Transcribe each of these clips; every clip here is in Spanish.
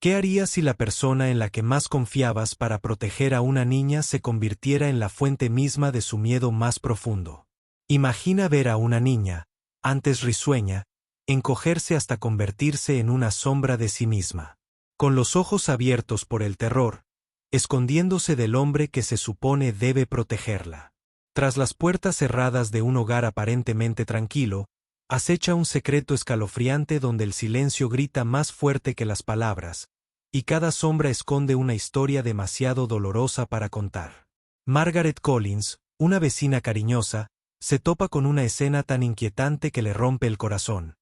¿Qué harías si la persona en la que más confiabas para proteger a una niña se convirtiera en la fuente misma de su miedo más profundo? Imagina ver a una niña, antes risueña, encogerse hasta convertirse en una sombra de sí misma. Con los ojos abiertos por el terror, escondiéndose del hombre que se supone debe protegerla. Tras las puertas cerradas de un hogar aparentemente tranquilo, acecha un secreto escalofriante donde el silencio grita más fuerte que las palabras, y cada sombra esconde una historia demasiado dolorosa para contar. Margaret Collins, una vecina cariñosa, se topa con una escena tan inquietante que le rompe el corazón.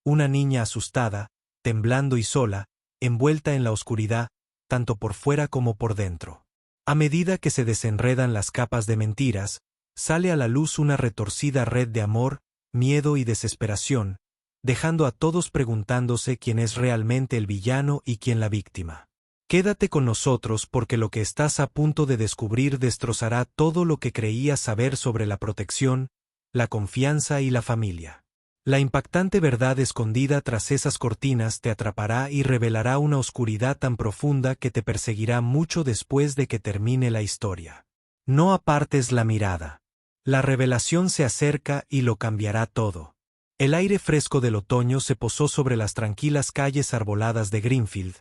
Una niña asustada, temblando y sola, envuelta en la oscuridad, tanto por fuera como por dentro. A medida que se desenredan las capas de mentiras, sale a la luz una retorcida red de amor, miedo y desesperación, dejando a todos preguntándose quién es realmente el villano y quién la víctima. Quédate con nosotros porque lo que estás a punto de descubrir destrozará todo lo que creías saber sobre la protección, la confianza y la familia. La impactante verdad escondida tras esas cortinas te atrapará y revelará una oscuridad tan profunda que te perseguirá mucho después de que termine la historia. No apartes la mirada. La revelación se acerca y lo cambiará todo. El aire fresco del otoño se posó sobre las tranquilas calles arboladas de Greenfield,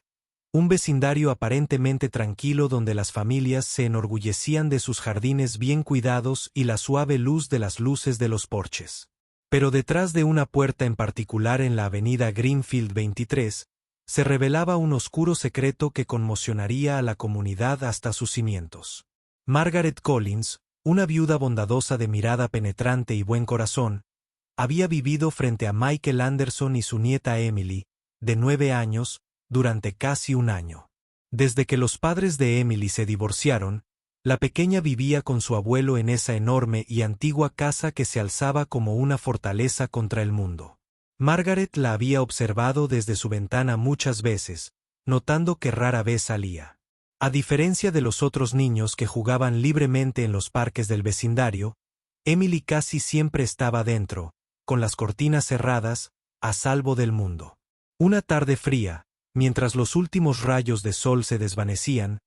un vecindario aparentemente tranquilo donde las familias se enorgullecían de sus jardines bien cuidados y la suave luz de las luces de los porches. Pero detrás de una puerta en particular en la avenida Greenfield 23, se revelaba un oscuro secreto que conmocionaría a la comunidad hasta sus cimientos. Margaret Collins, una viuda bondadosa de mirada penetrante y buen corazón, había vivido frente a Michael Anderson y su nieta Emily, de 9 años, durante casi un año. Desde que los padres de Emily se divorciaron, la pequeña vivía con su abuelo en esa enorme y antigua casa que se alzaba como una fortaleza contra el mundo. Margaret la había observado desde su ventana muchas veces, notando que rara vez salía. A diferencia de los otros niños que jugaban libremente en los parques del vecindario, Emily casi siempre estaba dentro, con las cortinas cerradas, a salvo del mundo. Una tarde fría, mientras los últimos rayos de sol se desvanecían,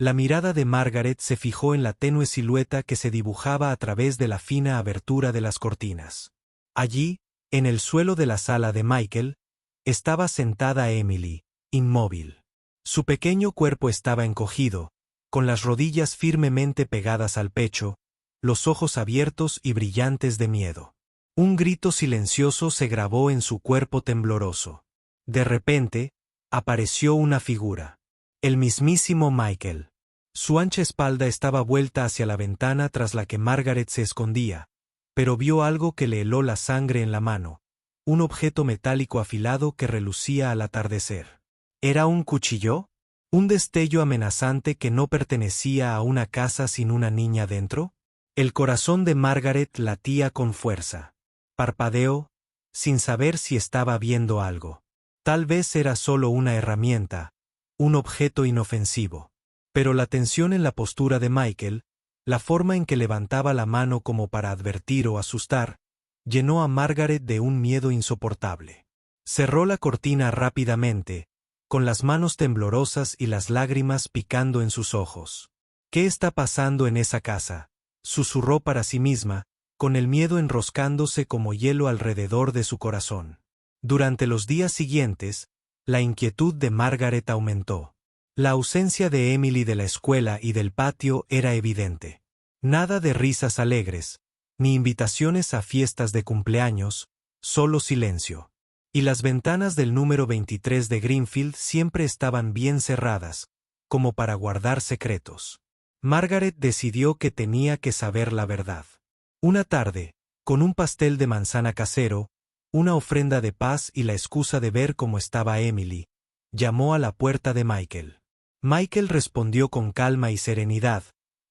la mirada de Margaret se fijó en la tenue silueta que se dibujaba a través de la fina abertura de las cortinas. Allí, en el suelo de la sala de Michael, estaba sentada Emily, inmóvil. Su pequeño cuerpo estaba encogido, con las rodillas firmemente pegadas al pecho, los ojos abiertos y brillantes de miedo. Un grito silencioso se grabó en su cuerpo tembloroso. De repente, apareció una figura. El mismísimo Michael. Su ancha espalda estaba vuelta hacia la ventana tras la que Margaret se escondía, pero vio algo que le heló la sangre en la mano, un objeto metálico afilado que relucía al atardecer. ¿Era un cuchillo? ¿Un destello amenazante que no pertenecía a una casa sin una niña dentro? El corazón de Margaret latía con fuerza. Parpadeó, sin saber si estaba viendo algo. Tal vez era solo una herramienta, un objeto inofensivo. Pero la tensión en la postura de Michael, la forma en que levantaba la mano como para advertir o asustar, llenó a Margaret de un miedo insoportable. Cerró la cortina rápidamente, con las manos temblorosas y las lágrimas picando en sus ojos. ¿Qué está pasando en esa casa?, susurró para sí misma, con el miedo enroscándose como hielo alrededor de su corazón. Durante los días siguientes, la inquietud de Margaret aumentó. La ausencia de Emily de la escuela y del patio era evidente. Nada de risas alegres, ni invitaciones a fiestas de cumpleaños, solo silencio. Y las ventanas del número 23 de Greenfield siempre estaban bien cerradas, como para guardar secretos. Margaret decidió que tenía que saber la verdad. Una tarde, con un pastel de manzana casero, una ofrenda de paz y la excusa de ver cómo estaba Emily, llamó a la puerta de Michael. Michael respondió con calma y serenidad,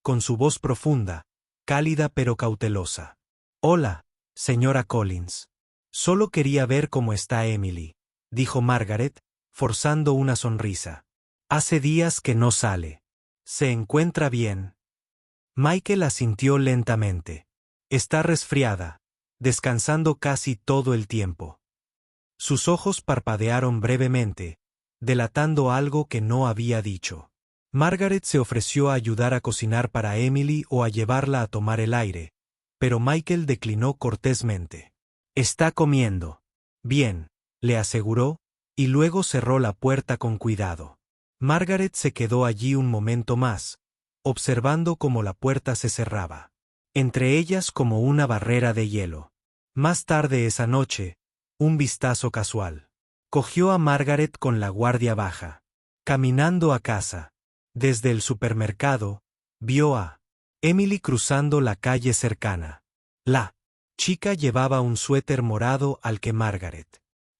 con su voz profunda, cálida pero cautelosa. «Hola, señora Collins. Solo quería ver cómo está Emily», dijo Margaret, forzando una sonrisa. «Hace días que no sale. ¿Se encuentra bien?» Michael asintió lentamente. «Está resfriada, descansando casi todo el tiempo». Sus ojos parpadearon brevemente, delatando algo que no había dicho. Margaret se ofreció a ayudar a cocinar para Emily o a llevarla a tomar el aire, pero Michael declinó cortésmente. «Está comiendo». «Bien», le aseguró, y luego cerró la puerta con cuidado. Margaret se quedó allí un momento más, observando cómo la puerta se cerraba, entre ellas como una barrera de hielo. Más tarde esa noche, un vistazo casual cogió a Margaret con la guardia baja. Caminando a casa, desde el supermercado, vio a Emily cruzando la calle cercana. La chica llevaba un suéter morado al que Margaret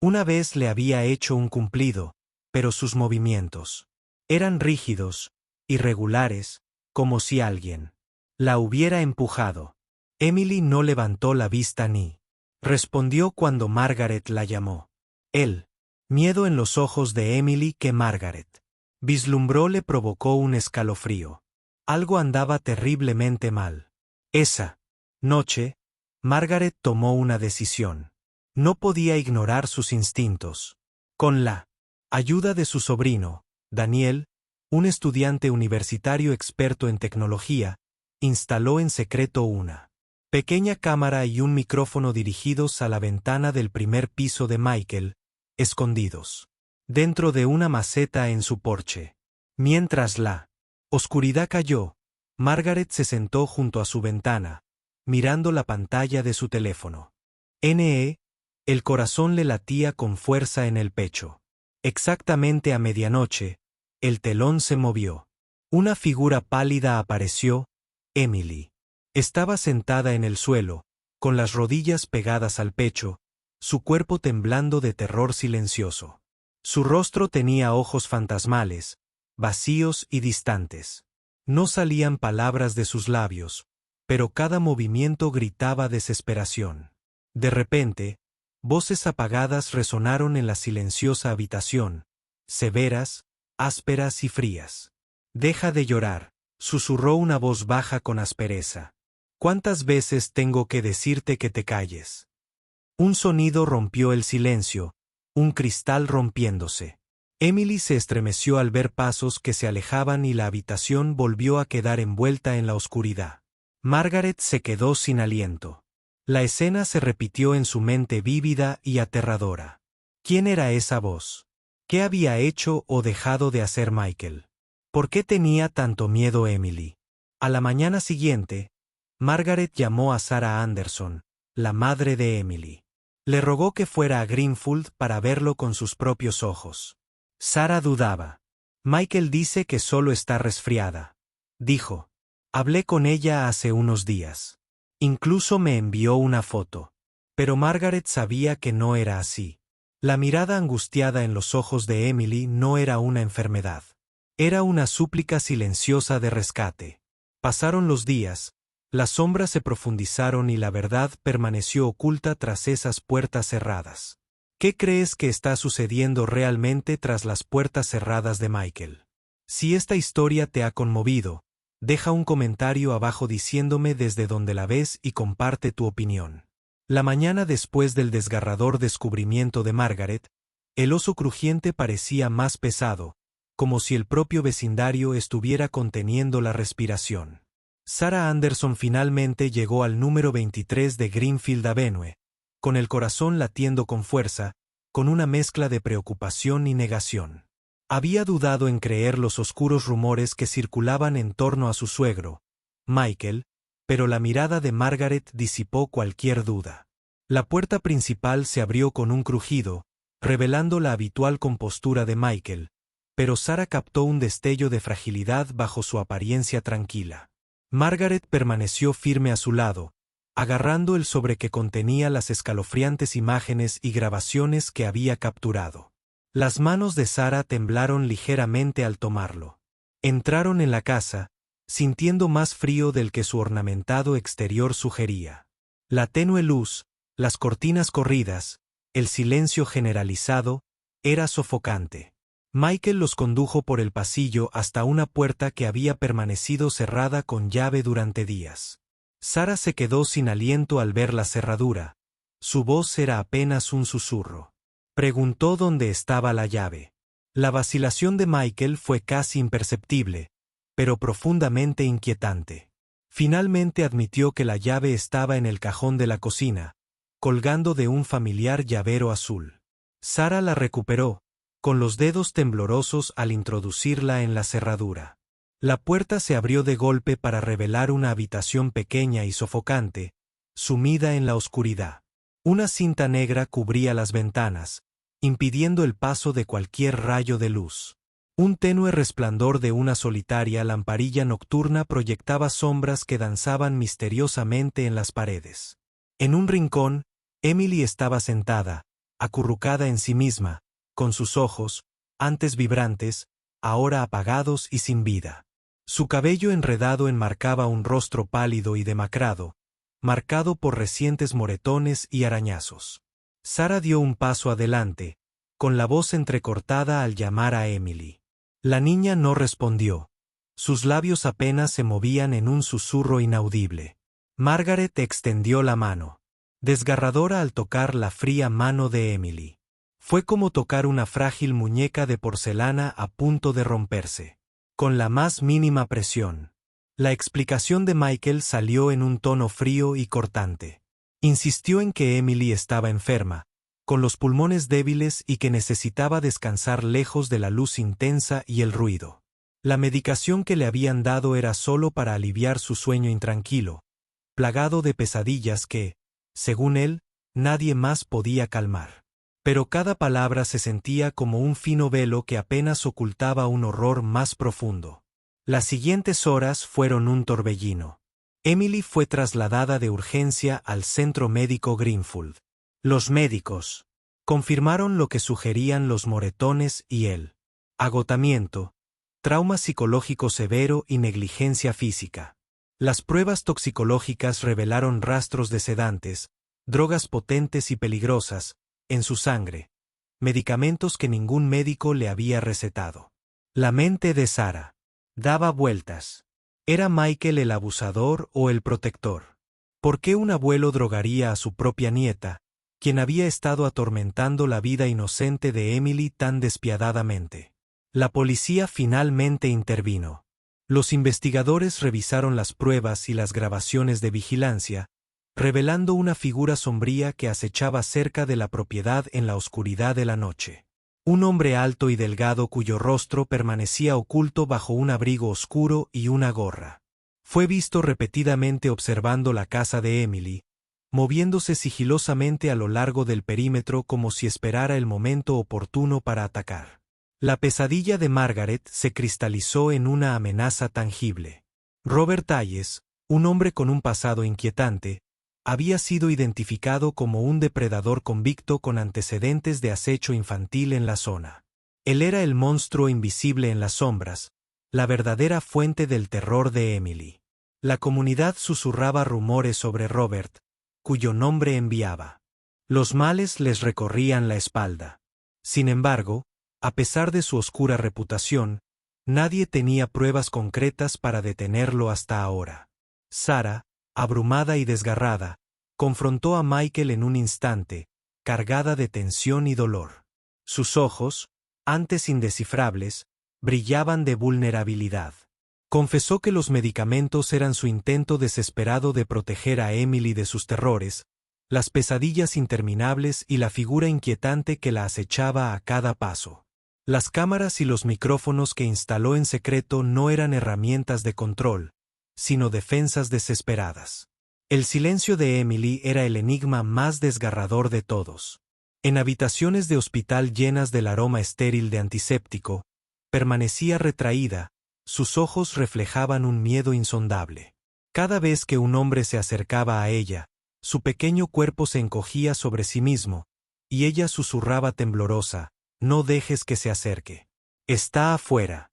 una vez le había hecho un cumplido, pero sus movimientos eran rígidos, irregulares, como si alguien la hubiera empujado. Emily no levantó la vista ni respondió cuando Margaret la llamó. El miedo en los ojos de Emily que Margaret vislumbró le provocó un escalofrío. Algo andaba terriblemente mal. Esa noche, Margaret tomó una decisión. No podía ignorar sus instintos. Con la ayuda de su sobrino, Daniel, un estudiante universitario experto en tecnología, instaló en secreto una pequeña cámara y un micrófono dirigidos a la ventana del primer piso de Michael, escondidos dentro de una maceta en su porche. Mientras la oscuridad cayó, Margaret se sentó junto a su ventana, mirando la pantalla de su teléfono. El corazón le latía con fuerza en el pecho. Exactamente a medianoche, el telón se movió. Una figura pálida apareció, Emily. Estaba sentada en el suelo, con las rodillas pegadas al pecho, su cuerpo temblando de terror silencioso. Su rostro tenía ojos fantasmales, vacíos y distantes. No salían palabras de sus labios, pero cada movimiento gritaba desesperación. De repente, voces apagadas resonaron en la silenciosa habitación, severas, ásperas y frías. «Deja de llorar», susurró una voz baja con aspereza. «¿Cuántas veces tengo que decirte que te calles?» Un sonido rompió el silencio, un cristal rompiéndose. Emily se estremeció al ver pasos que se alejaban y la habitación volvió a quedar envuelta en la oscuridad. Margaret se quedó sin aliento. La escena se repitió en su mente vívida y aterradora. ¿Quién era esa voz? ¿Qué había hecho o dejado de hacer Michael? ¿Por qué tenía tanto miedo Emily? A la mañana siguiente, Margaret llamó a Sarah Anderson, la madre de Emily. Le rogó que fuera a Greenfield para verlo con sus propios ojos. Sarah dudaba. «Michael dice que solo está resfriada», dijo. «Hablé con ella hace unos días. Incluso me envió una foto». Pero Margaret sabía que no era así. La mirada angustiada en los ojos de Emily no era una enfermedad. Era una súplica silenciosa de rescate. Pasaron los días, las sombras se profundizaron y la verdad permaneció oculta tras esas puertas cerradas. ¿Qué crees que está sucediendo realmente tras las puertas cerradas de Michael? Si esta historia te ha conmovido, deja un comentario abajo diciéndome desde dónde la ves y comparte tu opinión. La mañana después del desgarrador descubrimiento de Margaret, el oso crujiente parecía más pesado, como si el propio vecindario estuviera conteniendo la respiración. Sarah Anderson finalmente llegó al número 23 de Greenfield Avenue, con el corazón latiendo con fuerza, con una mezcla de preocupación y negación. Había dudado en creer los oscuros rumores que circulaban en torno a su suegro, Michael, pero la mirada de Margaret disipó cualquier duda. La puerta principal se abrió con un crujido, revelando la habitual compostura de Michael, pero Sarah captó un destello de fragilidad bajo su apariencia tranquila. Margaret permaneció firme a su lado, agarrando el sobre que contenía las escalofriantes imágenes y grabaciones que había capturado. Las manos de Sarah temblaron ligeramente al tomarlo. Entraron en la casa, sintiendo más frío del que su ornamentado exterior sugería. La tenue luz, las cortinas corridas, el silencio generalizado, era sofocante. Michael los condujo por el pasillo hasta una puerta que había permanecido cerrada con llave durante días. Sarah se quedó sin aliento al ver la cerradura. Su voz era apenas un susurro. Preguntó dónde estaba la llave. La vacilación de Michael fue casi imperceptible, pero profundamente inquietante. Finalmente admitió que la llave estaba en el cajón de la cocina, colgando de un familiar llavero azul. Sara la recuperó, con los dedos temblorosos al introducirla en la cerradura. La puerta se abrió de golpe para revelar una habitación pequeña y sofocante, sumida en la oscuridad. Una cinta negra cubría las ventanas, impidiendo el paso de cualquier rayo de luz. Un tenue resplandor de una solitaria lamparilla nocturna proyectaba sombras que danzaban misteriosamente en las paredes. En un rincón, Emily estaba sentada, acurrucada en sí misma, con sus ojos, antes vibrantes, ahora apagados y sin vida. Su cabello enredado enmarcaba un rostro pálido y demacrado, marcado por recientes moretones y arañazos. Sara dio un paso adelante, con la voz entrecortada al llamar a Emily. La niña no respondió. Sus labios apenas se movían en un susurro inaudible. Margaret extendió la mano, desgarradora al tocar la fría mano de Emily. Fue como tocar una frágil muñeca de porcelana a punto de romperse. Con la más mínima presión. La explicación de Michael salió en un tono frío y cortante. Insistió en que Emily estaba enferma, con los pulmones débiles y que necesitaba descansar lejos de la luz intensa y el ruido. La medicación que le habían dado era solo para aliviar su sueño intranquilo, plagado de pesadillas que, según él, nadie más podía calmar. Pero cada palabra se sentía como un fino velo que apenas ocultaba un horror más profundo. Las siguientes horas fueron un torbellino. Emily fue trasladada de urgencia al centro médico Greenfield. Los médicos confirmaron lo que sugerían los moretones y el agotamiento, trauma psicológico severo y negligencia física. Las pruebas toxicológicas revelaron rastros de sedantes, drogas potentes y peligrosas, en su sangre, medicamentos que ningún médico le había recetado. La mente de Sara daba vueltas. ¿Era Michael el abusador o el protector? ¿Por qué un abuelo drogaría a su propia nieta, quien había estado atormentando la vida inocente de Emily tan despiadadamente? La policía finalmente intervino. Los investigadores revisaron las pruebas y las grabaciones de vigilancia, revelando una figura sombría que acechaba cerca de la propiedad en la oscuridad de la noche. Un hombre alto y delgado cuyo rostro permanecía oculto bajo un abrigo oscuro y una gorra. Fue visto repetidamente observando la casa de Emily, moviéndose sigilosamente a lo largo del perímetro como si esperara el momento oportuno para atacar. La pesadilla de Margaret se cristalizó en una amenaza tangible. Robert Talles, un hombre con un pasado inquietante, había sido identificado como un depredador convicto con antecedentes de acecho infantil en la zona. Él era el monstruo invisible en las sombras, la verdadera fuente del terror de Emily. La comunidad susurraba rumores sobre Robert, cuyo nombre enviaba. Los males les recorrían la espalda. Sin embargo, a pesar de su oscura reputación, nadie tenía pruebas concretas para detenerlo hasta ahora. Sara, abrumada y desgarrada, confrontó a Michael en un instante, cargada de tensión y dolor. Sus ojos, antes indescifrables, brillaban de vulnerabilidad. Confesó que los medicamentos eran su intento desesperado de proteger a Emily de sus terrores, las pesadillas interminables y la figura inquietante que la acechaba a cada paso. Las cámaras y los micrófonos que instaló en secreto no eran herramientas de control, sino defensas desesperadas. El silencio de Emily era el enigma más desgarrador de todos. En habitaciones de hospital llenas del aroma estéril de antiséptico, permanecía retraída, sus ojos reflejaban un miedo insondable. Cada vez que un hombre se acercaba a ella, su pequeño cuerpo se encogía sobre sí mismo, y ella susurraba temblorosa: «No dejes que se acerque. Está afuera».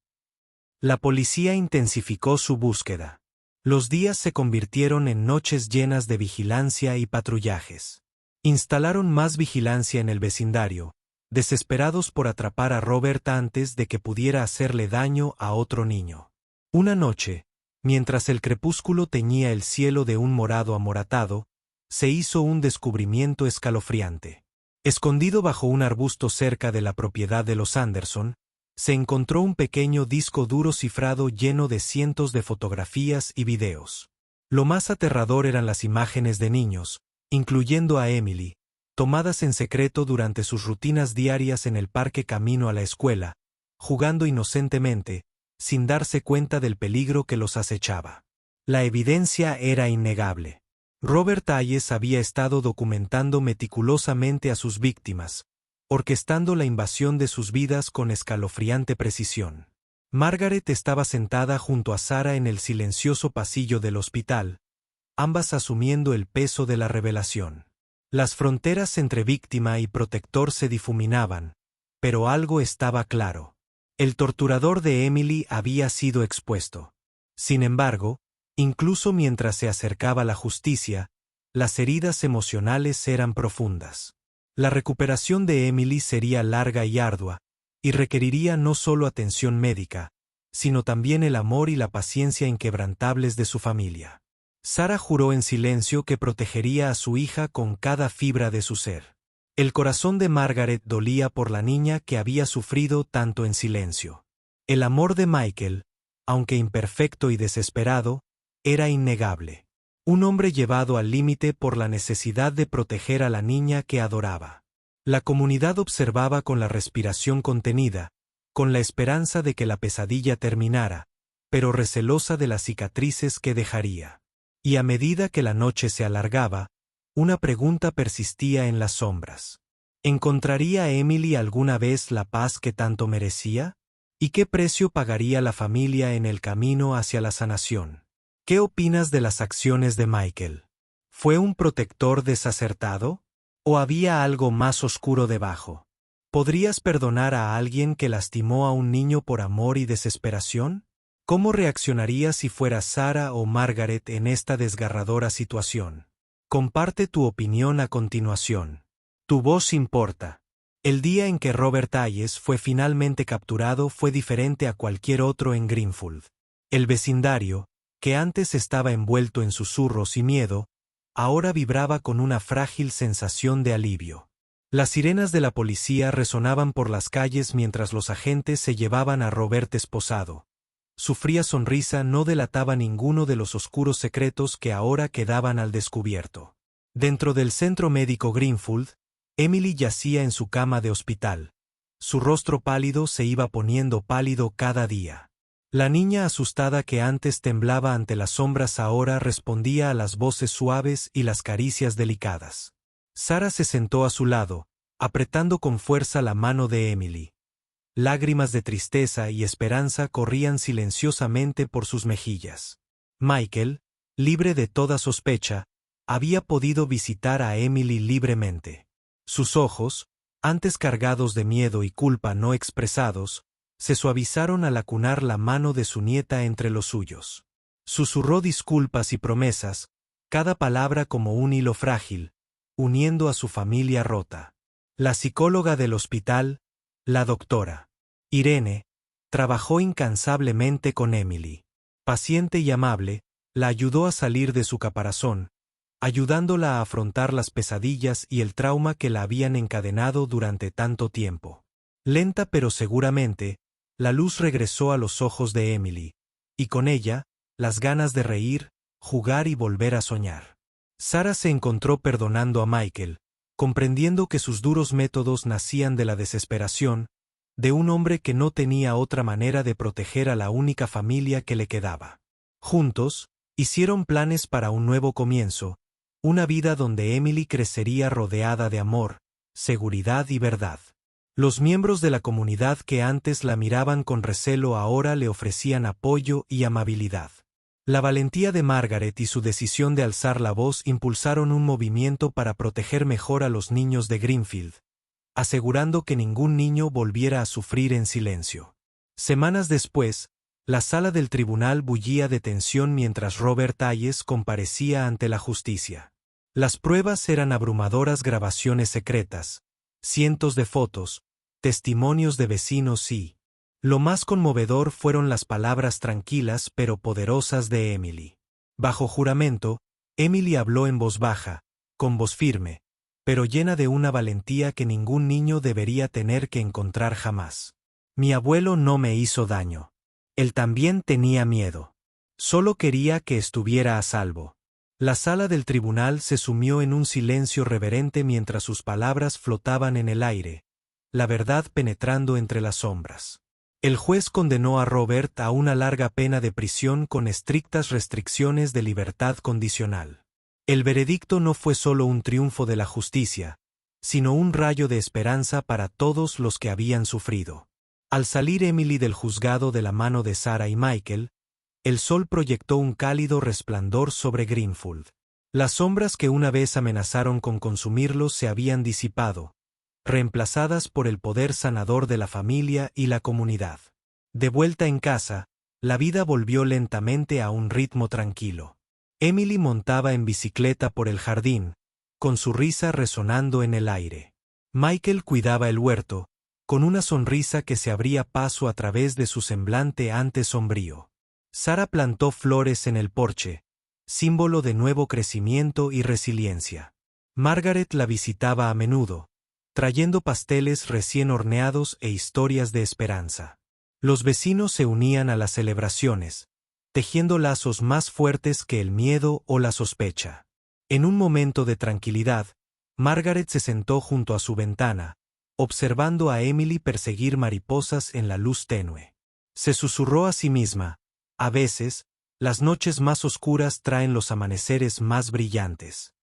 La policía intensificó su búsqueda. Los días se convirtieron en noches llenas de vigilancia y patrullajes. Instalaron más vigilancia en el vecindario, desesperados por atrapar a Robert antes de que pudiera hacerle daño a otro niño. Una noche, mientras el crepúsculo teñía el cielo de un morado amoratado, se hizo un descubrimiento escalofriante. Escondido bajo un arbusto cerca de la propiedad de los Anderson, Se encontró un pequeño disco duro cifrado lleno de cientos de fotografías y videos. Lo más aterrador eran las imágenes de niños, incluyendo a Emily, tomadas en secreto durante sus rutinas diarias en el parque camino a la escuela, jugando inocentemente, sin darse cuenta del peligro que los acechaba. La evidencia era innegable. Robert Hayes había estado documentando meticulosamente a sus víctimas, orquestando la invasión de sus vidas con escalofriante precisión. Margaret estaba sentada junto a Sarah en el silencioso pasillo del hospital, ambas asumiendo el peso de la revelación. Las fronteras entre víctima y protector se difuminaban, pero algo estaba claro. El torturador de Emily había sido expuesto. Sin embargo, incluso mientras se acercaba la justicia, las heridas emocionales eran profundas. La recuperación de Emily sería larga y ardua, y requeriría no solo atención médica, sino también el amor y la paciencia inquebrantables de su familia. Sarah juró en silencio que protegería a su hija con cada fibra de su ser. El corazón de Margaret dolía por la niña que había sufrido tanto en silencio. El amor de Michael, aunque imperfecto y desesperado, era innegable. Un hombre llevado al límite por la necesidad de proteger a la niña que adoraba. La comunidad observaba con la respiración contenida, con la esperanza de que la pesadilla terminara, pero recelosa de las cicatrices que dejaría. Y a medida que la noche se alargaba, una pregunta persistía en las sombras. ¿Encontraría Emily alguna vez la paz que tanto merecía? ¿Y qué precio pagaría la familia en el camino hacia la sanación? ¿Qué opinas de las acciones de Michael? ¿Fue un protector desacertado? ¿O había algo más oscuro debajo? ¿Podrías perdonar a alguien que lastimó a un niño por amor y desesperación? ¿Cómo reaccionarías si fuera Sarah o Margaret en esta desgarradora situación? Comparte tu opinión a continuación. Tu voz importa. El día en que Robert Hayes fue finalmente capturado fue diferente a cualquier otro en Greenfield. El vecindario, que antes estaba envuelto en susurros y miedo, ahora vibraba con una frágil sensación de alivio. Las sirenas de la policía resonaban por las calles mientras los agentes se llevaban a Robert esposado. Su fría sonrisa no delataba ninguno de los oscuros secretos que ahora quedaban al descubierto. Dentro del centro médico Greenfield, Emily yacía en su cama de hospital. Su rostro pálido se iba poniendo pálido cada día. La niña asustada que antes temblaba ante las sombras ahora respondía a las voces suaves y las caricias delicadas. Sarah se sentó a su lado, apretando con fuerza la mano de Emily. Lágrimas de tristeza y esperanza corrían silenciosamente por sus mejillas. Michael, libre de toda sospecha, había podido visitar a Emily libremente. Sus ojos, antes cargados de miedo y culpa no expresados, se suavizaron al acunar la mano de su nieta entre los suyos. Susurró disculpas y promesas, cada palabra como un hilo frágil, uniendo a su familia rota. La psicóloga del hospital, la doctora Irene, trabajó incansablemente con Emily. Paciente y amable, la ayudó a salir de su caparazón, ayudándola a afrontar las pesadillas y el trauma que la habían encadenado durante tanto tiempo. Lenta pero seguramente, la luz regresó a los ojos de Emily, y con ella, las ganas de reír, jugar y volver a soñar. Sarah se encontró perdonando a Michael, comprendiendo que sus duros métodos nacían de la desesperación, de un hombre que no tenía otra manera de proteger a la única familia que le quedaba. Juntos, hicieron planes para un nuevo comienzo, una vida donde Emily crecería rodeada de amor, seguridad y verdad. Los miembros de la comunidad que antes la miraban con recelo ahora le ofrecían apoyo y amabilidad. La valentía de Margaret y su decisión de alzar la voz impulsaron un movimiento para proteger mejor a los niños de Greenfield, asegurando que ningún niño volviera a sufrir en silencio. Semanas después, la sala del tribunal bullía de tensión mientras Robert Hayes comparecía ante la justicia. Las pruebas eran abrumadoras: grabaciones secretas, cientos de fotos, testimonios de vecinos y, lo más conmovedor fueron las palabras tranquilas pero poderosas de Emily. Bajo juramento, Emily habló en voz baja, con voz firme, pero llena de una valentía que ningún niño debería tener que encontrar jamás. Mi abuelo no me hizo daño. Él también tenía miedo. Solo quería que estuviera a salvo. La sala del tribunal se sumió en un silencio reverente mientras sus palabras flotaban en el aire, la verdad penetrando entre las sombras. El juez condenó a Robert a una larga pena de prisión con estrictas restricciones de libertad condicional. El veredicto no fue solo un triunfo de la justicia, sino un rayo de esperanza para todos los que habían sufrido. Al salir Emily del juzgado de la mano de Sarah y Michael, el sol proyectó un cálido resplandor sobre Greenfield. Las sombras que una vez amenazaron con consumirlos se habían disipado, reemplazadas por el poder sanador de la familia y la comunidad. De vuelta en casa, la vida volvió lentamente a un ritmo tranquilo. Emily montaba en bicicleta por el jardín, con su risa resonando en el aire. Michael cuidaba el huerto, con una sonrisa que se abría paso a través de su semblante antes sombrío. Sarah plantó flores en el porche, símbolo de nuevo crecimiento y resiliencia. Margaret la visitaba a menudo, trayendo pasteles recién horneados e historias de esperanza. Los vecinos se unían a las celebraciones, tejiendo lazos más fuertes que el miedo o la sospecha. En un momento de tranquilidad, Margaret se sentó junto a su ventana, observando a Emily perseguir mariposas en la luz tenue. Se susurró a sí misma: a veces, las noches más oscuras traen los amaneceres más brillantes.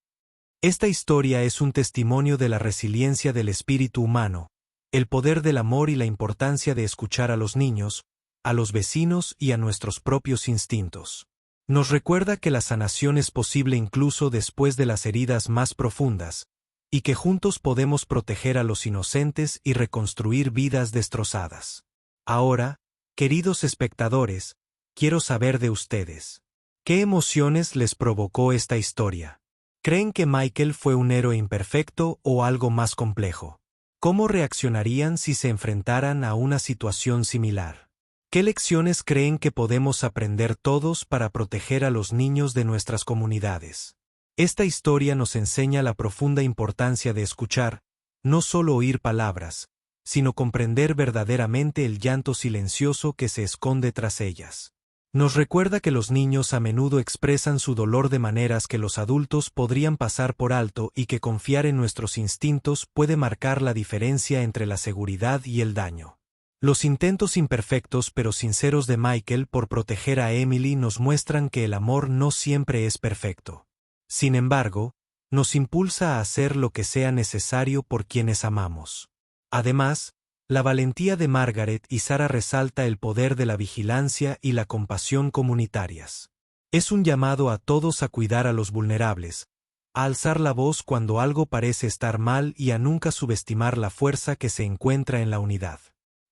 Esta historia es un testimonio de la resiliencia del espíritu humano, el poder del amor y la importancia de escuchar a los niños, a los vecinos y a nuestros propios instintos. Nos recuerda que la sanación es posible incluso después de las heridas más profundas, y que juntos podemos proteger a los inocentes y reconstruir vidas destrozadas. Ahora, queridos espectadores, quiero saber de ustedes. ¿Qué emociones les provocó esta historia? ¿Creen que Michael fue un héroe imperfecto o algo más complejo? ¿Cómo reaccionarían si se enfrentaran a una situación similar? ¿Qué lecciones creen que podemos aprender todos para proteger a los niños de nuestras comunidades? Esta historia nos enseña la profunda importancia de escuchar, no solo oír palabras, sino comprender verdaderamente el llanto silencioso que se esconde tras ellas. Nos recuerda que los niños a menudo expresan su dolor de maneras que los adultos podrían pasar por alto y que confiar en nuestros instintos puede marcar la diferencia entre la seguridad y el daño. Los intentos imperfectos pero sinceros de Michael por proteger a Emily nos muestran que el amor no siempre es perfecto. Sin embargo, nos impulsa a hacer lo que sea necesario por quienes amamos. Además, la valentía de Margaret y Sarah resalta el poder de la vigilancia y la compasión comunitarias. Es un llamado a todos a cuidar a los vulnerables, a alzar la voz cuando algo parece estar mal y a nunca subestimar la fuerza que se encuentra en la unidad.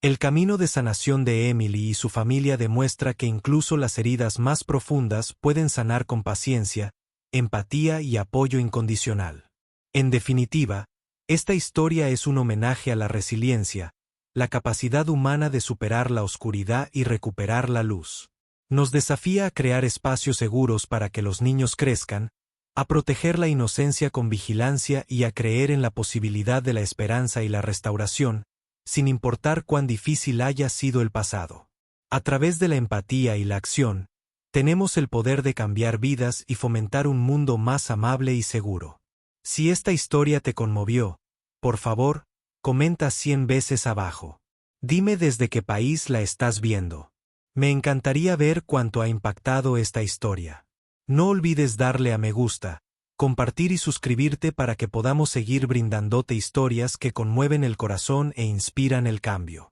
El camino de sanación de Emily y su familia demuestra que incluso las heridas más profundas pueden sanar con paciencia, empatía y apoyo incondicional. En definitiva, esta historia es un homenaje a la resiliencia, la capacidad humana de superar la oscuridad y recuperar la luz. Nos desafía a crear espacios seguros para que los niños crezcan, a proteger la inocencia con vigilancia y a creer en la posibilidad de la esperanza y la restauración, sin importar cuán difícil haya sido el pasado. A través de la empatía y la acción, tenemos el poder de cambiar vidas y fomentar un mundo más amable y seguro. Si esta historia te conmovió, por favor, comenta 100 veces abajo. Dime desde qué país la estás viendo. Me encantaría ver cuánto ha impactado esta historia. No olvides darle a me gusta, compartir y suscribirte para que podamos seguir brindándote historias que conmueven el corazón e inspiran el cambio.